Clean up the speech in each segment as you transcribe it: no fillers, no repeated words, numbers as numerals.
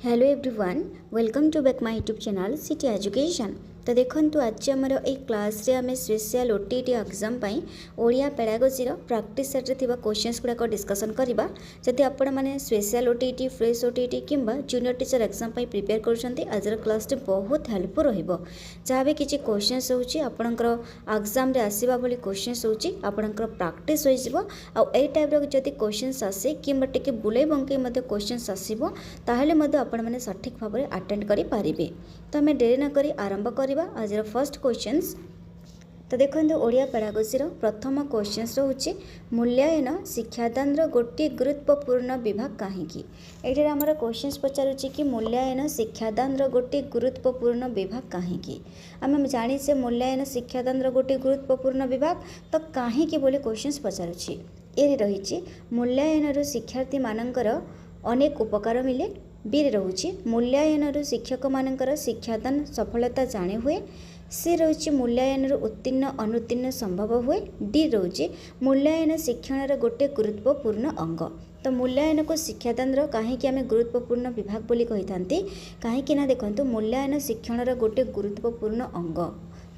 Hello everyone welcome to back my YouTube channel city education. तो देखंतु आज आमर ए क्लास रे आमे स्पेशल ओटीटी एग्जाम पई ओडिया पेडागोजी रो प्रैक्टिस सेट रे थिबा क्वेश्चंस गुडा को डिस्कशन करबा। जदि आपण माने स्पेशल ओटीटी फ्रेश ओटीटी किंबा जूनियर टीचर एग्जाम पई प्रिपेयर करछंती आज रो क्लास रे बहुत हेल्पफुल रहइबो। जहाँ भी किछि क्वेश्चंस होउची आपणकर एग्जाम रे आसीबा बोली क्वेश्चंस होउची आपणकर प्रैक्टिस होई जिवो। आ ए टाइप रो जदि क्वेश्चंस आसे किंबा टिके बुले बंके मध्ये क्वेश्चंस आसीबो ताहेले मध्ये आपण माने सठिक भाव में अटेंड करि पारिबे। तो आम डेरी न करी आरंभ करवा आज फर्स्ट क्वेश्चंस। तो देखो ओडिया पेडागोजी प्रथम क्वेश्चंस रोचे मूल्यांकन शिक्षादान गोटे गुरुत्वपूर्ण विभाग कहीं। ये आमर क्वेश्चंस पचारुची कि मूल्यांकन शिक्षादान गोटे गुरुत्वपूर्ण विभाग कहीं। आम जानी मूल्यांकन शिक्षादान गोटे गुरुत्वपूर्ण विभाग तो कहीं बोले क्वेश्चंस पचारुची। ये रही मूल्यांकन शिक्षार्थी मानकर अनेक उपकार मिले। बी रोचे मूल्यांकन शिक्षक मानकर शिक्षादान सफलता जाने हुए। सी रोचे मूल्यांकन उत्तीर्ण अनुत्तीर्ण संभव हुए। डी रोचे मूल्यांकन शिक्षण गोटे गुरुत्वपूर्ण अंग। तो मूल्यांकन को शिक्षादान कहीं आम गुरुत्वपूर्ण विभाग बोली कही था कहीं देखो मूल्यांकन शिक्षण गोटे गुरुत्वपूर्ण अंग।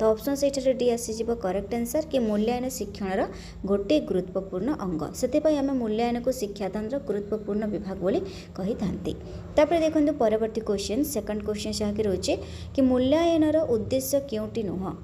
तो ऑप्शन से डी आसीज करेक्ट आंसर कि मूल्यांकन शिक्षण गोटे गुरुत्वपूर्ण अंग से आम मूल्यांकन को शिक्षादान गुरुत्वपूर्ण विभाग बोली कही था। देखो परवर्ती क्वेश्चन सेकंड क्वेश्चन जहाँकि रोचे कि मूल्यांकन उद्देश्य क्योंटी नुह।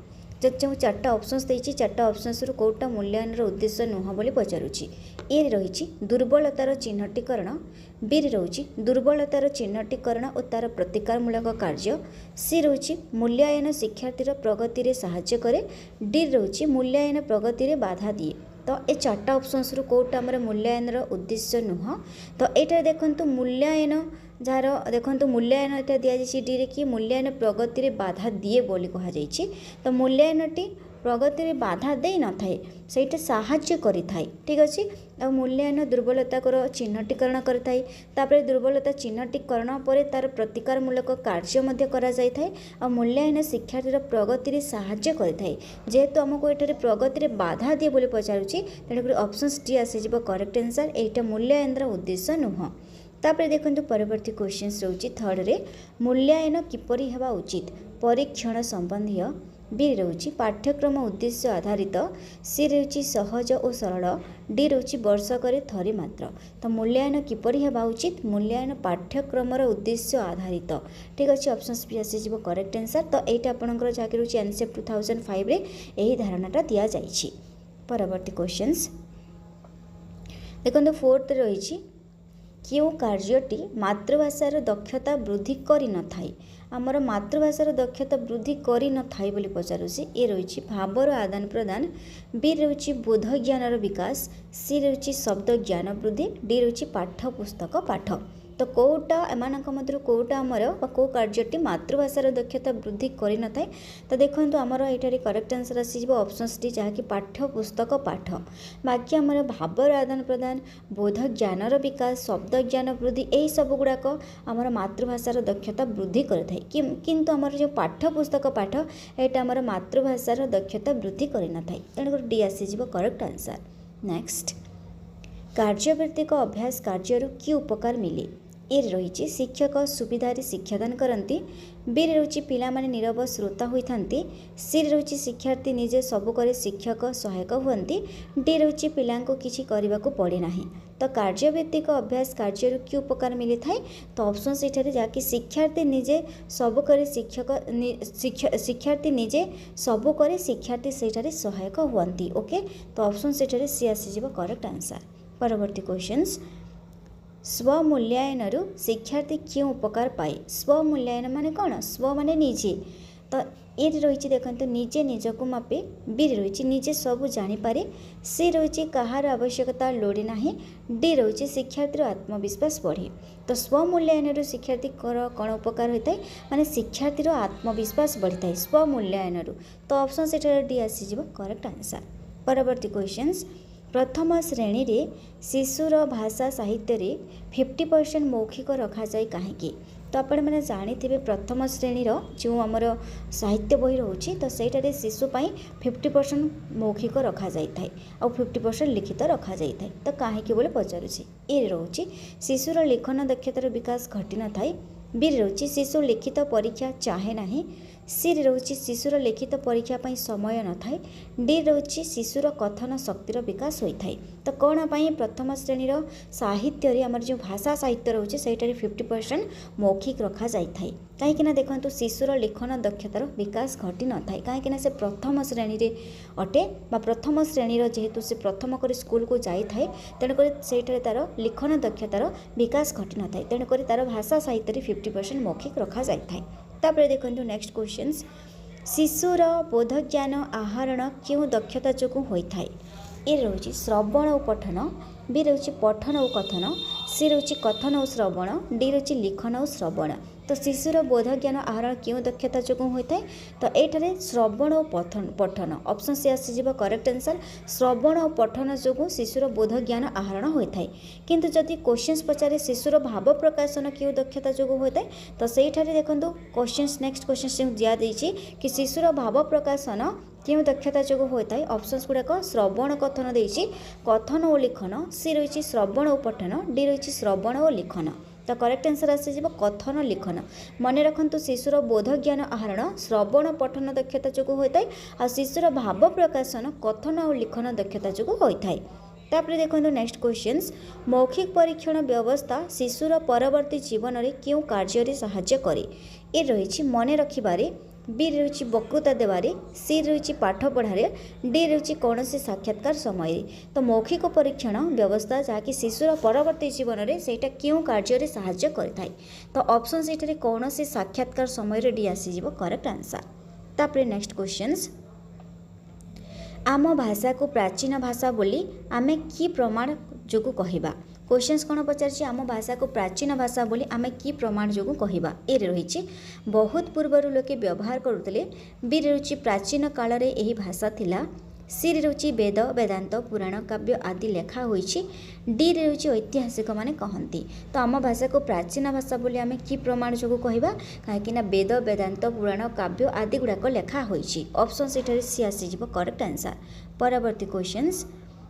जो चार्टा ऑप्शंस देती चार्टा ऑप्शंस कौटा मूल्यांकन उद्देश्य नुह बोली पचारुची। ए रही दुर्बलतार चिन्हटीकरण। बी रोचे दुर्बलतार चिन्हटीकरण और तार प्रतिकारमूलक कार्य। सी रोचे मूल्यांकन शिक्षार्थीर प्रगति रे सहाय्य करे। डी रोचे मूल्यांकन प्रगति रे बाधा दिए। तो ये चार्टा ऑप्शंस कौटा आमर मूल्यांकन उद्देश्य नुह। तो यहाँ देखो मूल्यांकन जार देखो मूल्यांकन यहाँ दि जाए डी रे कि मूल्यांकन प्रगति रे बाधा दिए बोली कहुई। तो मूल्यांकनटी प्रगति रे बाधा दे न थाए सेटा साहाय्य करि थाए। ठीक अच्छे आ मूल्यांकन दुर्बलता को चिन्हटीकरण करिथाए। तापर दुर्बलता चिन्हटीकरण पर तार प्रतिकारमूलक कार्य मध्य करा जाय थाए। आ मूल्यांकन शिक्षार्थीर प्रगति रे साहाय्य करिथाए। जेहेतु आमको एठारे प्रगति रे बाधा दिए बोली पचारुची तेणुकर ऑप्शंस डी आसीजिबो करेक्ट आंसर। एटा मूल्यांकन उद्देश्य नुह। तापर देखो परवर्ती क्वेश्चंस रोची थर्ड रे मूल्यांकन किपरि हेबा उचित परीक्षण संबंधी। बी रोची पाठ्यक्रम उद्देश्य आधारित। सी रोची सहज और सरल। डी रोची वर्षकर थरे मात्र। तो मूल्यांकन किपरि हेबा उचित मूल्यांकन पाठ्यक्रम उद्देश्य आधारित। ठीक अच्छे ऑप्शंस भी आसीज करेक्ट आंसर। तो यहाँ आपंकर जहाँकि रोचे एनसीएफ 2005 रे यही धारणाटा दि जाइए। परवर्ती क्वेश्चंस देखो फोर्थ रही क्यों कार्यटी मातृभाषार दक्षता वृद्धि करि न थाए। आमर मातृभाषार दक्षता वृद्धि करि न थाए बोली पचारुछि। ए रही भावर आदान प्रदान। बी रही बोध ज्ञानर विकास। सी रही शब्द ज्ञान वृद्धि। डी रही पाठ पुस्तक पाठ। तो कौटा एमानक मध्य कौटा आमर कौ कार्यटी मातृभाषार दक्षता वृद्धि करि न थाए। तो देखो आमर ये करेक्ट आंसर आसीज ऑप्शंस डी जहाँकि पाठ्य पुस्तक पाठ। बाकी आमर भावर आदान प्रदान बोध ज्ञानर विकास शब्द ज्ञान वृद्धि यही सब गुड़ाक आमर मातृभाषार दक्षता वृद्धि करें। किंतु आमर जो पाठ्य पुस्तक पाठ यहाँ आमर मातृभाषार दक्षता वृद्धि करि न थाए। तेणुकर डी आसीज करेक्ट आंसर। नेक्स्ट कार्यभित्तिक अभ्यास कार्य कि उपकार मिले। ए रही शिक्षक सुविधारे शिक्षादान करती। बी रही पिला माने नीरव श्रोता होती। सी रही शिक्षार्थी निजे सबु करे शिक्षक सहायक हुंती। डी रही पिला किसी करने को पड़े ना। तो कार्यभित्तिक अभ्यास कार्य कि उपकार मिली थाए। तो ऑप्शन से जहाँकि शिक्षार्थी निजे सबु करे शिक्षार्थी निजे सबु करे शिक्षार्थी से सहायक हुंती। ओके तो ऑप्शन से सी आसीज करेक्ट आंसर। परवर्ती क्वेश्चंस स्वमूल्यांकन शिक्षार्थी क्यों उपकार पाए। स्वमूल्यांकन माने कौन स्व माने निजे। तो ये रही देखते निजे निजक मापे। बी रही निजे सब जानीपे। सी रही कहार आवश्यकता लोड़े ना। डी रही शिक्षार्थी आत्मविश्वास बढ़े। तो स्वमूल्यांकन शिक्षार्थी कौन उपकार होता है माने शिक्षार्थी आत्मविश्वास बढ़ी था स्वमूल्यांकन। तो ऑप्शन से डी आसीज करेक्ट आंसर। परवर्ती क्वेश्चंस प्रथम श्रेणी रे शिशुर भाषा साहित्य रे 50% मौखिक रखा जाए कहीं। तो आपण मैंने जानी प्रथम श्रेणी जो आमर साहित्य बही रोचे तो सहीटारे शिशुपाई 50% मौखिक रखा जाए और 50% लिखित रखा जाए। तो कहीं बोले पचारूँ ये रोचे शिशुर लेखन दक्षतार विकास घटी न थाए। बी रोचे शिशु लिखित परीक्षा चाहे ना, सी रोचे शिशुर लिखित परीक्षा पर समय न थाए, डी रोचे शिशुर कथन शक्तिर विकास होता है। तो कौन पाई प्रथम श्रेणीर साहित्य आमर जो भाषा साहित्य रोचे से 50% मौखिक रखा जाए कहीं देखो शिशुर लिखन दक्षतार विकास घटी न थाए कहीं से प्रथम श्रेणी रे अटे प्रथम श्रेणीर जेहेतु से प्रथम कर स्कूल को जाए तेणुक से तार लिखन दक्षतार विकास घटी न थाए तेणुक तार भाषा साहित्य 50% मौखिक रखा जाए। तापर देखो नेक्स्ट क्वेश्चंस शिशुर बोध ज्ञान आहरण क्यों दक्षता जो होता है। ए रोचे श्रवण और पठन, बी रोचे पठन और कथन, सी रोचे कथन और श्रवण, डी रोचे लिखन और श्रवण। तो शिशुर बोध ज्ञान आहरण क्यों दक्षता जो होता है तो ये श्रवण और पठन ऑप्शन सी आसीज करेक्ट आंसर। श्रवण और पठन जो शिशुर बोध ज्ञान आहरण होता है किंतु जदि क्वेश्चंस पचारे शिशुर भाव प्रकाशन क्यों दक्षता जो होता है तो सही देखो क्वेश्चंस नेक्स्ट क्वेश्चन दिखाई कि शिशुर भाव प्रकाशन क्यों दक्षता जो होता है ऑप्शंस गुड़ाक श्रवण कथन देछि कथन और लिखन, सी रही श्रवण और पठन, डी रही श्रवण और लिखन। तो करेक्ट आंसर आसीज कथन लिखन। मन रखु शिशुर बोध ज्ञान आहरण श्रवण पठन दक्षता जो होता है और शिशुर भाव प्रकाशन कथन और लिखन दक्षता जो होता है। तापर देखो नेक्स्ट क्वेश्चंस मौखिक परीक्षण व्यवस्था शिशुर परवर्ती जीवन में क्यों कार्य साहाय्य करे। ए रही मन रखिबारे, बी रही वक्तृता देवारे, सी रही पाठ पढ़ारे, डी रही कौन से साक्षात्कार समय। तो मौखिक परीक्षण व्यवस्था जहाँकि शिशुर परवर्ती जीवन में सेटा क्यों कार्य साहाय्य करें तो ऑप्शन से कौन से साक्षात्कार समय डी आसीज करेक्ट आंसर। तापर नेक्स्ट क्वेश्चंस आम भाषा को प्राचीन भाषा बोली आमे की प्रमाण जो कहवा। क्वेश्चंस कौन पचार आम भाषा को प्राचीन भाषा बोली आमे की प्रमाण जो कहवा। ए रही बहुत पूर्वर लोके व्यवहार करुले, बी रही प्राचीन काल रे यही भाषा थिला, सी रही वेद वेदांत पुराण काव्य आदि लेखा होइछि, डी रही ऐतिहासिक माने कहती। तो आम भाषा को प्राचीन भाषा बोली आमे की प्रमाण जो कहवा कहीं वेद वेदांत पुराण काव्य आदि गुड़ाक लेखा होइछि ऑप्शन से सी आसीज करेक्ट आंसर। परवर्ती क्वेश्चंस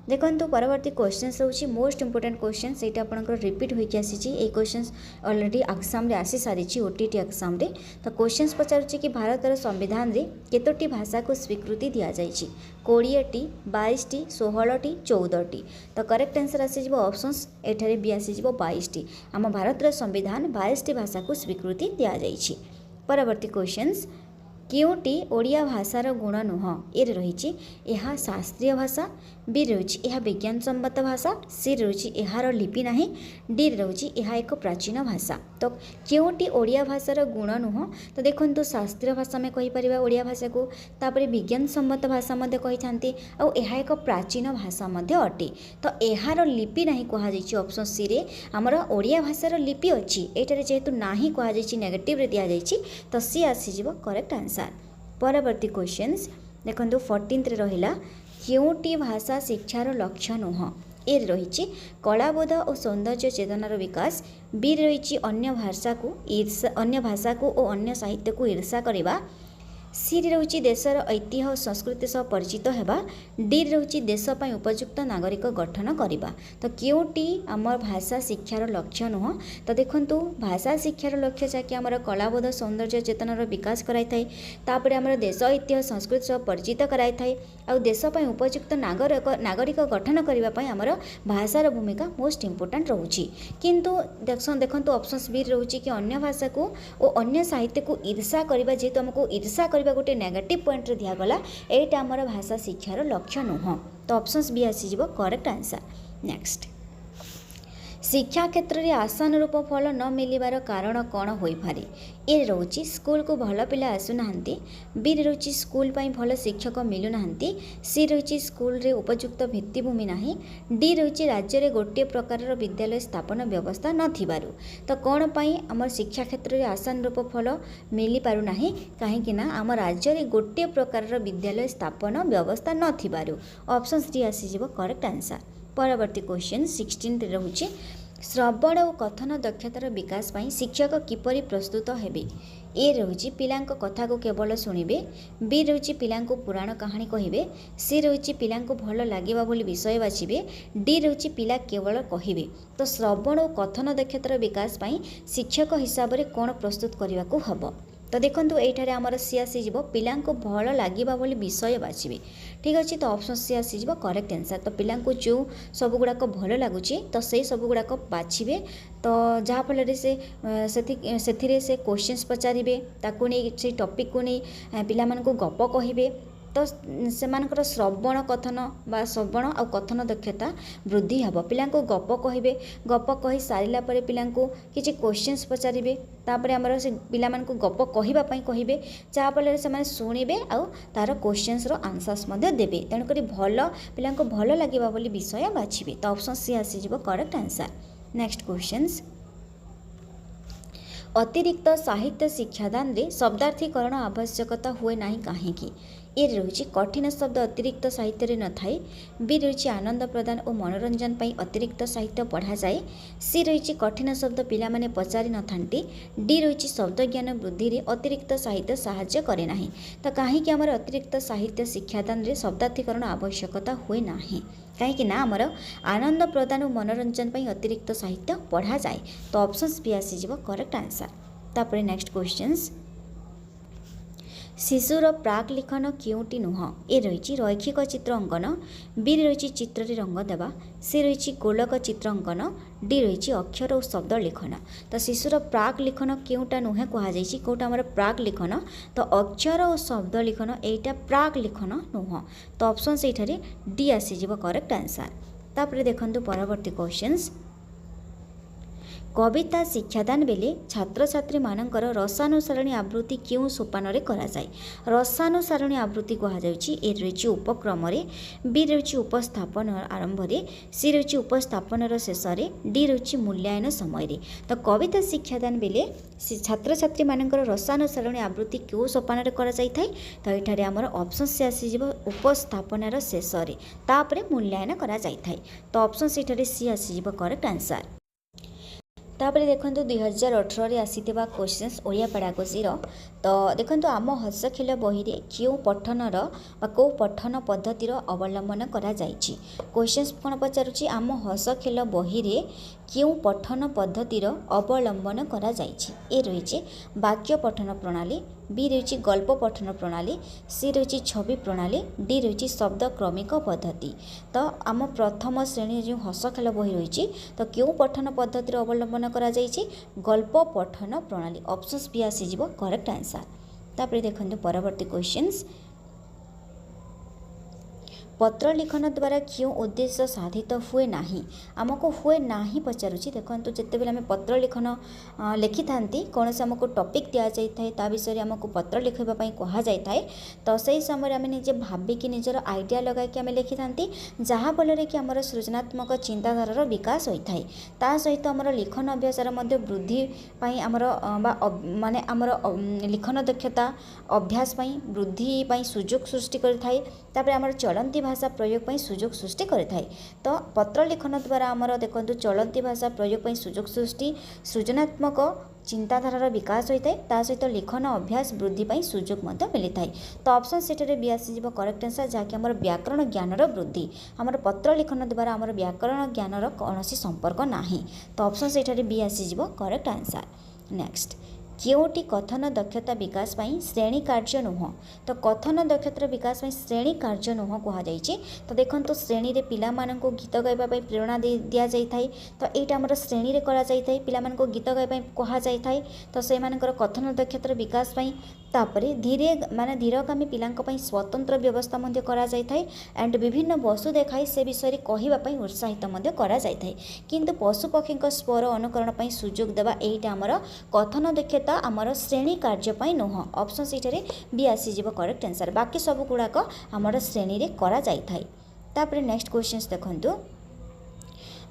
देखो परवर्ती क्वेश्चंस रोचे मोस्ट इंपोर्टेंट क्वेश्चन से आपंकर रिपीट होकर आसी क्वेश्चन ऑलरेडी एग्जाम आसी सारी ओटीटी एग्जाम रे। तो क्वेश्चंस पचारुचे कि भारतर संविधान रे केतोटी भाषा को स्वीकृति दि जाइए 20टी 22टी 16टी 14टी। तो करेक्ट आंसर आसीज ऑप्शंस एठारे भी आसीज 22टी। आम भारतर संविधान 22टी भाषा को स्वीकृति दि जाइए। परवर्ती क्वेश्चंस क्योंटी ओडिया भाषार गुण नुह। ए रही यह शास्त्रीय भाषा, बी रही यह विज्ञान सम्मत भाषा, सी रही यार लिपि ना, डी रही यह एक प्राचीन भाषा। तो क्योंटी ओडिया भाषार गुण नुह तो देखो शास्त्रीय भाषा में कहीपर ओडिया भाषा को, तापर विज्ञान सम्मत भाषा कही आउ यह एक प्राचीन भाषा अटे। तो यार लिपि ना कहुई ऑप्शन सी रे आमर ओडिया भाषार लिपि अच्छी एटारे जेहेतु ना कहुई नेगेटिव दि जाइए तो सी आसीज करेक्ट आंसर। परवर्ती क्वेश्चंस देखो 14th रहिला क्योंटी भाषा शिक्षार लक्ष्य नुह। ए रही कलाबोध और सौंदर्य चेतनार विकास, बी रही अन्य भाषा को और अन्य साहित्य को ईर्षा करवा, सी रही देशर ऐतिह्य और संस्कृति सह परिचित होगा, डी रही देशपाई उपयुक्त नागरिक गठन करवा। तो क्योंटी आम भाषा शिक्षार लक्ष्य नुह तो देखो भाषा शिक्षार लक्ष्य जहाँकि आम कलाबोध सौंदर्य चेतनार विकास कराई तापर आम देश ऐतिह्य संस्कृति सह परिचित कराई आउ देशपाई उपयुक्त नागरिक गठन करने आमर भाषार भूमिका मोस्ट इंपोर्टेंट रोची। किंतु देखो ऑप्शंस बी रोचे कि अन्य भाषा को और अन्य साहित्य को ईर्षा करवा जेहेतु आमको ईर्षा करवा गोटे नेगेटिव पॉइंट दिगला एटा आमर भाषा शिक्षार लक्ष्य नुह। तो ऑप्शंस बी आसीज करेक्ट आंसर। नेक्स्ट शिक्षा क्षेत्र में आशानुरूप फल न मिलबार कारण कौन हो पारे। ए रोची स्कूल को भल पिला आसुना, बी रही स्कूल पाई भल शिक्षक मिलूना, सी रही स्कूल रे उपयुक्त भित्तिभूमि ना, डी रही राज्य में गोटे प्रकार विद्यालय स्थापन व्यवस्था नथिबारु। तो कौन पाई आम शिक्षा क्षेत्र में आशानुरूप फल मिल पारुना कहीं आम राज्य में गोटे प्रकार विद्यालय स्थापन व्यवस्था नथिबारु ऑप्शन डी आसीज करेक्ट आंसर। परवर्ती क्वेश्चन 16 रोचे ଶ୍ରବଣ ଓ କଥନ ଦକ୍ଷତାର ବିକାଶ ପାଇଁ ଶିକ୍ଷକ କିପରି ପ୍ରସ୍ତୁତ ହେବେ? ଏ ରହୁଛି ପିଲାଙ୍କ କଥାକୁ କେବଳ ଶୁଣିବେ। ବି ରହୁଛି ପିଲାଙ୍କୁ ପୁରାଣ କାହାଣୀ କହିବେ। ସି ରହୁଛି ପିଲାଙ୍କୁ ଭଲ ଲାଗିବା ବୋଲି ବିଷୟ ବାଛିବେ। ଡି ରହୁଛି ପିଲା କେବଳ କହିବେ। ତ ଶ୍ରବଣ ଓ କଥନ ଦକ୍ଷତାର ବିକାଶ ପାଇଁ ଶିକ୍ଷକ ହିସାବରେ କ'ଣ ପ୍ରସ୍ତୁତ କରିବାକୁ ହେବ? ତ ଦେଖନ୍ତୁ ଏଇଠାରେ ଆମର ସି ଆସିଯିବ ପିଲାଙ୍କୁ ଭଲ ଲାଗିବା ବୋଲି ବିଷୟ ବାଛିବେ। ଠିକ୍ ଅଛି, ତ ଅପସନ୍ ସି ଆସିଯିବ କରେକ୍ଟ ଆନ୍ସର୍। ତ ପିଲାଙ୍କୁ ଯେଉଁ ସବୁଗୁଡ଼ାକ ଭଲ ଲାଗୁଛି ତ ସେଇ ସବୁଗୁଡ଼ାକ ବାଛିବେ। ତ ଯାହାଫଳରେ ସେଥିରେ ସେ କ୍ୱେଶ୍ଚିନ୍ସ ପଚାରିବେ, ତାକୁ ନେଇ ସେଇ ଟପିକ୍କୁ ନେଇ ପିଲାମାନଙ୍କୁ ଗପ କହିବେ। ତ ସେମାନଙ୍କର ଶ୍ରବଣ ଆଉ କଥନ ଦକ୍ଷତା ବୃଦ୍ଧି ହେବ। ପିଲାଙ୍କୁ ଗପ କହିବେ, ଗପ କହି ସାରିଲା ପରେ ପିଲାଙ୍କୁ କିଛି କ୍ୱେଶ୍ଚିନ୍ସ ପଚାରିବେ, ତାପରେ ଆମର ସେ ପିଲାମାନଙ୍କୁ ଗପ କହିବା ପାଇଁ କହିବେ, ଯାହାଫଳରେ ସେମାନେ ଶୁଣିବେ ଆଉ ତାର କ୍ୱେଶ୍ଚିନ୍ସର ଆନ୍ସର୍ସ ମଧ୍ୟ ଦେବେ। ତେଣୁକରି ପିଲାଙ୍କୁ ଭଲ ଲାଗିବା ବୋଲି ବିଷୟ ବାଛିବେ। ତ ଅପସନ୍ ସି ଆସିଯିବ କରେକ୍ଟ ଆନ୍ସର୍। ନେକ୍ସଟ କ୍ୱେଶ୍ଚିନ୍ସ, ଅତିରିକ୍ତ ସାହିତ୍ୟ ଶିକ୍ଷାଦାନରେ ଶବ୍ଦାର୍ଥୀକରଣ ଆବଶ୍ୟକତା ହୁଏ ନାହିଁ କାହିଁକି? ଏ ରହୁଛି କଠିନ ଶବ୍ଦ ଅତିରିକ୍ତ ସାହିତ୍ୟରେ ନଥାଏ। ବି ରହିଛି ଆନନ୍ଦ ପ୍ରଦାନ ଓ ମନୋରଞ୍ଜନ ପାଇଁ ଅତିରିକ୍ତ ସାହିତ୍ୟ ପଢ଼ାଯାଏ। ସି ରହିଛି କଠିନ ଶବ୍ଦ ପିଲାମାନେ ପଚାରି ନଥାନ୍ତି। ଡି ରହିଛି ଶବ୍ଦ ଜ୍ଞାନ ବୃଦ୍ଧିରେ ଅତିରିକ୍ତ ସାହିତ୍ୟ ସାହାଯ୍ୟ କରେ ନାହିଁ। ତ କାହିଁକି ଆମର ଅତିରିକ୍ତ ସାହିତ୍ୟ ଶିକ୍ଷାଦାନରେ ଶବ୍ଦାର୍ଥୀକରଣ ଆବଶ୍ୟକତା ହୁଏ ନାହିଁ? କାହିଁକି ନା ଆମର ଆନନ୍ଦ ପ୍ରଦାନ ଓ ମନୋରଞ୍ଜନ ପାଇଁ ଅତିରିକ୍ତ ସାହିତ୍ୟ ପଢ଼ାଯାଏ। ତ ଅପସନ୍ସ ବି ଆସିଯିବ କରେକ୍ଟ ଆନ୍ସର୍। ତାପରେ ନେକ୍ସଟ କ୍ୱେଶ୍ଚିନ୍ସ, ଶିଶୁର ପ୍ରାକ୍ ଲିଖନ କେଉଁଟି ନୁହଁ? ଏ ରହିଛି ରୈଖିକ ଚିତ୍ର ଅଙ୍କନ। ବି ରହିଛି ଚିତ୍ରରେ ରଙ୍ଗ ଦେବା। ସି ରହିଛି ଗୋଲକ ଚିତ୍ର ଅଙ୍କନ। ଡି ରହିଛି ଅକ୍ଷର ଓ ଶବ୍ଦ ଲିଖନ। ତ ଶିଶୁର ପ୍ରାକ୍ ଲିଖନ କେଉଁଟା ନୁହେଁ କୁହାଯାଇଛି? କେଉଁଟା ଆମର ପ୍ରାକ୍ ଲିଖନ? ତ ଅକ୍ଷର ଓ ଶବ୍ଦ ଲିଖନ ଏଇଟା ପ୍ରାକ୍ ଲିଖନ ନୁହଁ। ତ ଅପସନ୍ ସେଇଠାରେ ଡି ଆସିଯିବ କରେକ୍ଟ ଆନ୍ସର୍। ତାପରେ ଦେଖନ୍ତୁ ପରବର୍ତ୍ତୀ କ୍ୱେଶ୍ଚିନ୍ସ, କବିତା ଶିକ୍ଷାଦାନ ବେଲେ ଛାତ୍ରଛାତ୍ରୀମାନଙ୍କର ରସାନୁସାରଣୀ ଆବୃତ୍ତି କେଉଁ ସୋପାନରେ କରାଯାଏ? ରସାନୁସାରଣୀ ଆବୃତ୍ତି କୁହାଯାଉଛି। ଏ ରହିଛି ଉପକ୍ରମରେ। ବି ରହିଛି ଉପସ୍ଥାପନ ଆରମ୍ଭରେ। ସି ରହିଛି ଉପସ୍ଥାପନର ଶେଷରେ। ଡି ରହିଛି ମୂଲ୍ୟାୟନ ସମୟରେ। ତ କବିତା ଶିକ୍ଷାଦାନ ବେଲେ ଛାତ୍ରଛାତ୍ରୀମାନଙ୍କର ରସାନୁସାରଣୀ ଆବୃତ୍ତି କେଉଁ ସୋପାନରେ କରାଯାଇଥାଏ? ତ ଏଠାରେ ଆମର ଅପସନ୍ ସି ଆସିଯିବ ଉପସ୍ଥାପନାର ଶେଷରେ, ତାପରେ ମୂଲ୍ୟାୟନ କରାଯାଇଥାଏ। ତ ଅପସନ୍ ସେଠାରେ ସି ଆସିଯିବ କରେକ୍ଟ ଆନ୍ସର୍। ତାପରେ ଦେଖନ୍ତୁ 2018ରେ ଆସିଥିବା କ୍ୱେଶ୍ଚିନ୍ସ ଓଡ଼ିଆ ପେଡାଗୋଜିର। ତ ଦେଖନ୍ତୁ ଆମ ହସଖେଳ ବହିରେ କେଉଁ ପଠନ ପଦ୍ଧତିର ଅବଲମ୍ବନ କରାଯାଇଛି? କ୍ୱେଶ୍ଚିନ୍ସ କ'ଣ ପଚାରୁଛି? ଆମ ହସଖେଳ ବହିରେ କେଉଁ ପଠନ ପଦ୍ଧତିର ଅବଲମ୍ବନ କରାଯାଇଛି? ଏ ରହିଛି ବାକ୍ୟ ପଠନ ପ୍ରଣାଳୀ। ବି ରହିଛି ଗଳ୍ପ ପଠନ ପ୍ରଣାଳୀ। ସି ରହିଛି ଛବି ପ୍ରଣାଳୀ। ଡି ରହିଛି ଶବ୍ଦ କ୍ରମିକ ପଦ୍ଧତି। ତ ଆମ ପ୍ରଥମ ଶ୍ରେଣୀରେ ଯେଉଁ ହସଖେଳ ବହି ରହିଛି ତ କେଉଁ ପଠନ ପଦ୍ଧତିର ଅବଲମ୍ବନ କରାଯାଇଛି? ଗଳ୍ପ ପଠନ ପ୍ରଣାଳୀ। ଅପସନ୍ସ ବି ଆସିଯିବ କରେକ୍ଟ ଆନ୍ସର୍। ତାପରେ ଦେଖନ୍ତୁ ପରବର୍ତ୍ତୀ କ୍ୱେଶ୍ଚିନ୍ସ, ପତ୍ର ଲିଖନ ଦ୍ୱାରା କେଉଁ ଉଦ୍ଦେଶ୍ୟ ସାଧିତ ହୁଏ ନାହିଁ? ଆମକୁ ହୁଏ ନାହିଁ ପଚାରୁଛି। ଦେଖନ୍ତୁ ଯେତେବେଳେ ଆମେ ପତ୍ର ଲିଖନ ଲେଖିଥାନ୍ତି, କୌଣସି ଆମକୁ ଟପିକ୍ ଦିଆଯାଇଥାଏ, ତା ବିଷୟରେ ଆମକୁ ପତ୍ର ଲେଖିବା ପାଇଁ କୁହାଯାଇଥାଏ, ତ ସେହି ସମୟରେ ଆମେ ନିଜେ ଭାବିକି ନିଜର ଆଇଡ଼ିଆ ଲଗାଇକି ଆମେ ଲେଖିଥାନ୍ତି, ଯାହାଫଳରେ କି ଆମର ସୃଜନାତ୍ମକ ଚିନ୍ତାଧାରାର ବିକାଶ ହୋଇଥାଏ। ତା ସହିତ ଆମର ଲିଖନ ଅଭ୍ୟାସର ମଧ୍ୟ ବୃଦ୍ଧି ପାଇଁ ଆମର ଆମର ଲିଖନ ଦକ୍ଷତା ଅଭ୍ୟାସ ପାଇଁ ବୃଦ୍ଧି ପାଇଁ ସୁଯୋଗ ସୃଷ୍ଟି କରିଥାଏ। ତାପରେ ଆମର ଚଳନ୍ତି ଭାଷା ପ୍ରୟୋଗ ପାଇଁ ସୁଯୋଗ ସୃଷ୍ଟି କରିଥାଏ। ତ ପତ୍ର ଲିଖନ ଦ୍ୱାରା ଆମର ଦେଖନ୍ତୁ ଚଳନ୍ତି ଭାଷା ପ୍ରୟୋଗ ପାଇଁ ସୁଯୋଗ ସୃଷ୍ଟି, ସୃଜନାତ୍ମକ ଚିନ୍ତାଧାରାର ବିକାଶ ହୋଇଥାଏ, ତା ସହିତ ଲିଖନ ଅଭ୍ୟାସ ବୃଦ୍ଧି ପାଇଁ ସୁଯୋଗ ମଧ୍ୟ ମିଳିଥାଏ। ତ ଅପସନ୍ ସେଠାରେ ବି ଆସିଯିବ କରେକ୍ଟ ଆନ୍ସର୍, ଯାହାକି ଆମର ବ୍ୟାକରଣ ଜ୍ଞାନର ବୃଦ୍ଧି। ଆମର ପତ୍ର ଲିଖନ ଦ୍ୱାରା ଆମର ବ୍ୟାକରଣ ଜ୍ଞାନର କୌଣସି ସମ୍ପର୍କ ନାହିଁ। ତ ଅପସନ୍ ସେଠାରେ ବି ଆସିଯିବ କରେକ୍ଟ ଆନ୍ସର୍। ନେକ୍ସଟ, କେଉଁଟି କଥନ ଦକ୍ଷତା ବିକାଶ ପାଇଁ ଶ୍ରେଣୀ କାର୍ଯ୍ୟ ନୁହଁ? ତ କଥନ ଦକ୍ଷତାର ବିକାଶ ପାଇଁ ଶ୍ରେଣୀ କାର୍ଯ୍ୟ ନୁହଁ କୁହାଯାଇଛି। ତ ଦେଖନ୍ତୁ ଶ୍ରେଣୀରେ ପିଲାମାନଙ୍କୁ ଗୀତ ଗାଇବା ପାଇଁ ପ୍ରେରଣା ଦିଆଯାଇଥାଏ। ତ ଏଇଟା ଆମର ଶ୍ରେଣୀରେ କରାଯାଇଥାଏ, ପିଲାମାନଙ୍କୁ ଗୀତ ଗାଇବା ପାଇଁ କୁହାଯାଇଥାଏ। ତ ସେମାନଙ୍କର କଥନ ଦକ୍ଷତାର ବିକାଶ ପାଇଁ ତାପରେ ଧୀରଗାମୀ ପିଲାଙ୍କ ପାଇଁ ସ୍ୱତନ୍ତ୍ର ବ୍ୟବସ୍ଥା ମଧ୍ୟ କରାଯାଇଥାଏ। ଆଣ୍ଡ ବିଭିନ୍ନ ବସ୍ତୁ ଦେଖାଇ ସେ ବିଷୟରେ କହିବା ପାଇଁ ଉତ୍ସାହିତ ମଧ୍ୟ କରାଯାଇଥାଏ। କିନ୍ତୁ ପଶୁପକ୍ଷୀଙ୍କ ସ୍ୱର ଅନୁକରଣ ପାଇଁ ସୁଯୋଗ ଦେବା ଏଇଟା ଆମର କଥନ ଦକ୍ଷତା ଆମର ଶ୍ରେଣୀ କାର୍ଯ୍ୟ ପାଇଁ ନୁହଁ। ଅପସନ୍ ସେଇଠାରେ ବି ଆସିଯିବ କରେକ୍ଟ ଆନ୍ସର୍। ବାକି ସବୁ ଗୁଡ଼ାକ ଆମର ଶ୍ରେଣୀରେ କରାଯାଇଥାଏ। ତାପରେ ନେକ୍ସଟ କ୍ୱେଶ୍ଚିନ୍ସ ଦେଖନ୍ତୁ,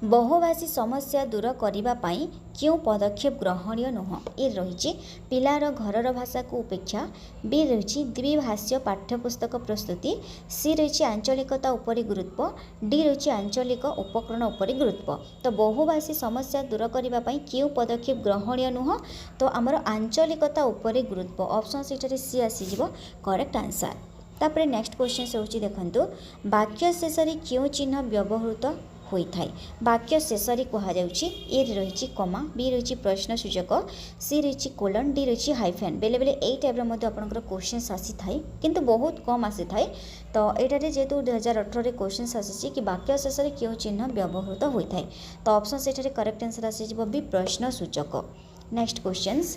बहुभाषी समस्या दूर करने क्यों पदक्षेप ग्रहणीय नुह ए रही पिलार घरर भाषा को उपेक्षा बी रही द्विभाषीय पाठ्यपुस्तक प्रस्तुति सी रही आंचलिकता उपरि गुरुत्व डी रही आंचलिक उपकरण उपरि गुरुत्व। तो बहुभाषी समस्या दूर करने क्यों पदक्षेप ग्रहणीय नुह तो आमर आंचलिकता उपरि गुरुत्व ऑप्शन से सी आसीज करेक्ट आंसर। तापर नेक्स्ट क्वेश्चन होची देखंतु वाक्य शेष क्यों चिन्ह व्यवहृत होता है वाक्य शेष कह ए रही कमा बी रही प्रश्न सूचक सी रही कोलन डी रही हाइफेन बेले बेले यही टाइप आपंकर क्वेश्चन आसी थाए किंतु बहुत कम आसी थाए। तो यहाँ जेहेतु 2018 क्वेश्चन आसी कि वाक्य शेष क्यों चिन्ह व्यवहृत होता है तो ऑप्शन से करेक्ट आंसर आसीज बी प्रश्न सूचक। नेक्स्ट क्वेश्चंस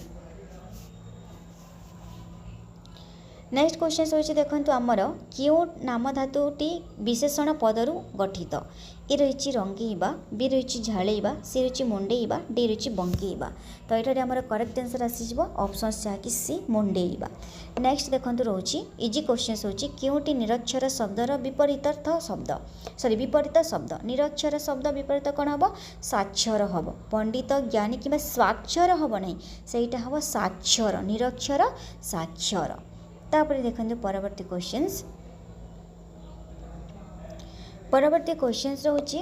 नेक्स्ट क्वेश्चन होची देखंतु आमर क्यों नाम धातुटी विशेषण पदरु गठित ए रही रंगीबा बी रही झाड़ेबा सी रही मुंडेबा डी रही बंगेबा। तो यहाँ आमर करेक्ट आंसर आसीज ऑप्शन जहाँकि सी मुंडेबा। नेक्स्ट देखंतु रोची इजी क्वेश्चन होची क्योंटी निरक्षर शब्दर विपरीतार्थ शब्द विपरीत शब्द निरक्षर शब्द विपरीत कौन हम साक्षर हम पंडित ज्ञानी कि स्वाक्षर हम नहीं सहीटा हम साक्षर निरक्षर साक्षर। तापर देखंतु परवर्ती क्वेश्चंस रोची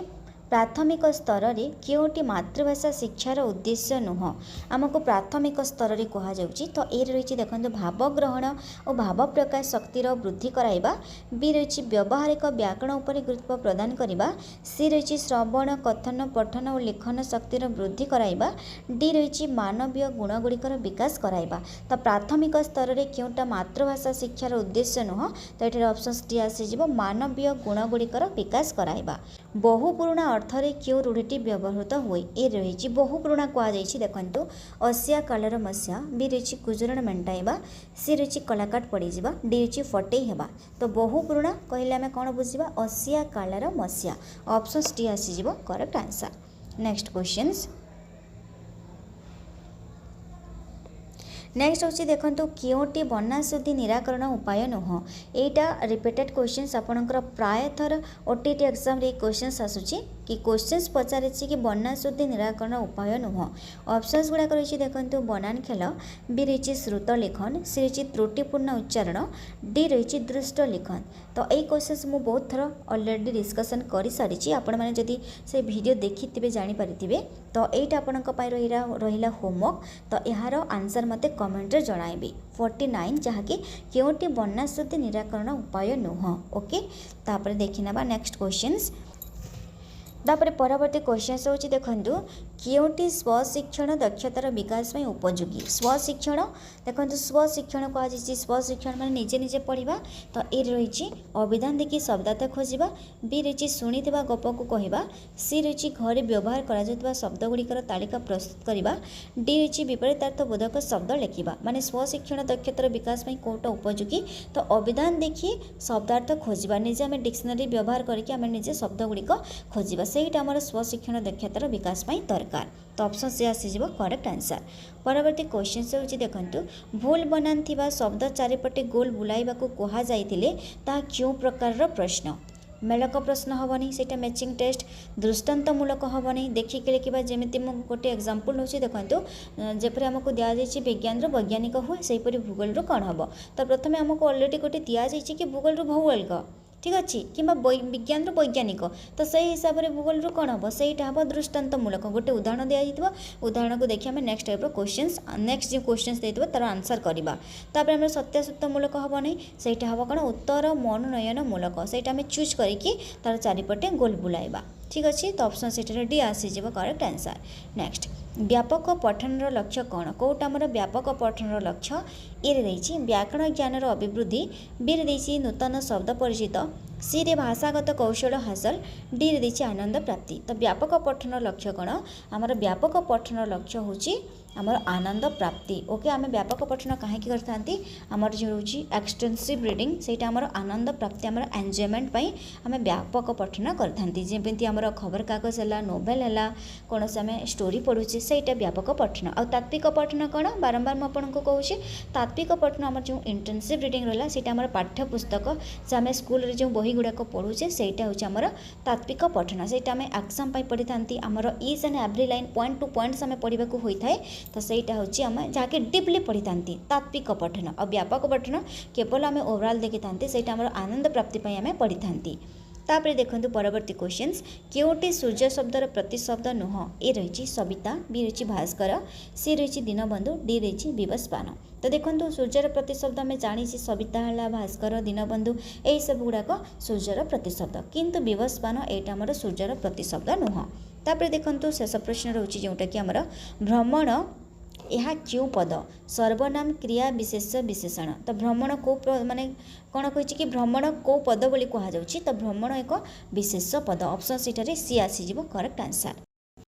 प्राथमिक स्तर रे क्योंटी मातृभाषा शिक्षार उद्देश्य नुह आमको प्राथमिक स्तर रे कहा जाउची। तो ए रही देखंतु भाव ग्रहण और भाव प्रकाश शक्तिर वृद्धि कराइबा बी रही व्यावहारिक व्याकरण उपरि गुरुत्व प्रदान करिबा सी रही श्रवण कथन पठन और लेखन शक्तिर वृद्धि कराइबा डी रही मानवीय गुणगुड़िकर विकास कराइबा। तो प्राथमिक स्तर रे क्योंटा मातृभाषा शिक्षार उद्देश्य नुह तो ये ऑप्शन डी आसीजिवो मानवीय गुणगुड़िकर विकास कराइबा। बहु पुराणा अर्थरे क्यों रूढ़ीटी व्यवहृत हुए ए रही बहु पुराणा कहुई देखंतु असिया कालर मसीहा बी रही गुजरण मेंटाइबा सी रही कलाकाट पड़ीजा डी रही फटई हेबा। तो बहु पुराणा कहले आमे कौन बुझीबा असिया कालर मसीहा ऑप्शन डी आसीज correct answer. Next questions next होची देखंतु क्योंटी बन्नाशुद्धि निराकरण उपाय नुह एटा रिपीटेड क्वेश्चंस आपणकर प्राय थर ओटीटी एग्जाम रे क्वेश्चंस आसुची कि क्वेश्चंस पचारे कि बन्नाशुद्धि निराकरण उपाय नुह ऑप्शंस गुड़ाक रही देखंतु बनान खेल बी रही श्रुत लेखन सी रही त्रुटिपूर्ण उच्चारण डी रही दृष्ट लेखन। तो यही क्वेश्चंस मु बहुत थर ऑलरेडी डिस्कशन कर सारी आपण मैंने जदि से वीडियो देखि जानीपारे तो यहीटा आपंक रहा होमवर्क। तो यार आंसर मते कमेंट रे जणाइबे 49 जहाँकि क्योंटी बन्नाशुद्धि निराकरण उपाय नुह। ओके तापर देखिना नेक्स्ट क्वेश्चंस तापर परवर्ती क्वेश्चन होची देखंतु क्योंटी स्वशिक्षण दक्षतार विकास में उपयोगी स्वशिक्षण देखंतु स्वशिक्षण कह स्वशिक्षण माने निजे निजे पढ़ा। तो ए रही अभिधान देखि शब्दार्थ खोजा बी रही शुणिथिबा गप को कहवा सी रही घरे व्यवहार करा शब्द गुड़िकर तालिका प्रस्तुत करवा डी रही विपरीतार्थ बोधक शब्द लिखा माने स्वशिक्षण दक्षतार विकास में कोटा उपयोगी। तो अभिधान देखि शब्दार्थ खोजा निजे आम डिक्शनरी व्यवहार करके आम निजे शब्द गुड़िक खोजा सहीटा आमर स्वशिक्षण दक्षतार विकास में दरकार। तो ऑप्शन से आसीज करेक्ट आंसर। परवर्ती क्वेश्चन होची देखंतु भूल बनान थिबा शब्द चारिपटे गोल बुलाइबा को कहा जाइतिले ता क्यों प्रकार प्रश्न मेलक प्रश्न हेनी से मैचिंग टेस्ट दृष्टांतमूलक हेनी देखिक लिखा जमी गोटे एग्जांपल होची देखंतु जेपरि आमको दिया जाइछि विज्ञान रो वैज्ञानिक हुए सेहीपरि भूगोल रो कौन हम। तो प्रथमे आमको ऑलरेडी गोटे दिया जाइछि कि भूगोल रो भौगोलिक ठीक अच्छे कि विज्ञान रो वैज्ञानिक तो सही हिसाब से भूगोल रू कौन हम सहीटा हम दृष्टांतमूलक गोटे उदाहरण दिया उदाहरण को देखिए आम नेक्स्ट टाइप क्वेश्चंस नेक्स्ट जो क्वेश्चंस देते तार आंसर करवा। तापर आम सत्यासत्यमूलक हम नहीं सहीटा हम कौन उत्तर मनोनयनमूलक सहीटा आम चूज करके तार चारिपटे गोल बुलाइबा ठीक अच्छे। तो ऑप्शन से डी आसीज करेक्ट आंसर। नेक्स्ट व्यापक पठनर लक्ष्य कौन कौटा आमर व्यापक पठनर लक्ष्य ए रही व्याकरण ज्ञानर अभिवृद्धि बी रही नूतन शब्द परिचित सी रे भाषागत कौशल हासिल डी रही आनंद प्राप्ति। तो व्यापक पठन लक्ष्य कौन आमर व्यापक पठन लक्ष्य होची आमर आनंद प्राप्ति। ओके आम व्यापक पठन कहीं करते आमर जो रोचे एक्सटेंसिव रीडिंग सेटा आमर आनंद प्राप्ति आमर एंजॉयमेंट पई आम व्यापक पठन करते जमी आमर खबर कागज है नोवेल है कौन से आम स्टोरी पढ़ुचे सहीटा व्यापक पठन। आ तात्विक पठन कौन बारंबार मुझे कहूँ तात्विक पठन आम जो इंटेंसिव रीडिंग रहा है आम पाठ्यपुस्तक से आम स्कूल जो बही गुड़ाक पढ़ुचे सहीटा हूँ आमर तात्विक पठन सेटा आम एक्जाम पढ़ी था आमर is and every line point two points आम पढ़ा होता है तो सहीटा हूँ आम जहाँकि डीपली पढ़ी था तात्विक पठन। और व्यापक पठन केवल आम ओवरऑल देखी था सहीटा आम आनंद प्राप्ति आम पढ़ी था। तापर देखो परवर्ती क्वेश्चंस क्योंटी सूर्य शब्दर प्रतिशब्द नुह ए रही सविता बी रही भास्कर सी रही दीनबंधु डी रही विवस्वान। तो देखो सूर्यर प्रतिशब्द आम जानी सविता है भास्कर दीनबंधु यही सब गुड़ाक सूर्यर प्रतिशब्द किंतु विवस्वान एटा आमर सूर्यर प्रतिशब्द नुह। तापर देखो शेष प्रश्न रोचे जोटा कि आमर भ्रमण यह क्यों पद सर्वनाम क्रिया विशेष विशेषण। तो भ्रमण को माने कौन कही कि भ्रमण को पद बोली कहुच्छी तो भ्रमण एक विशेष पद ऑप्शन सीटारे सी आसीज करेक्ट आंसर।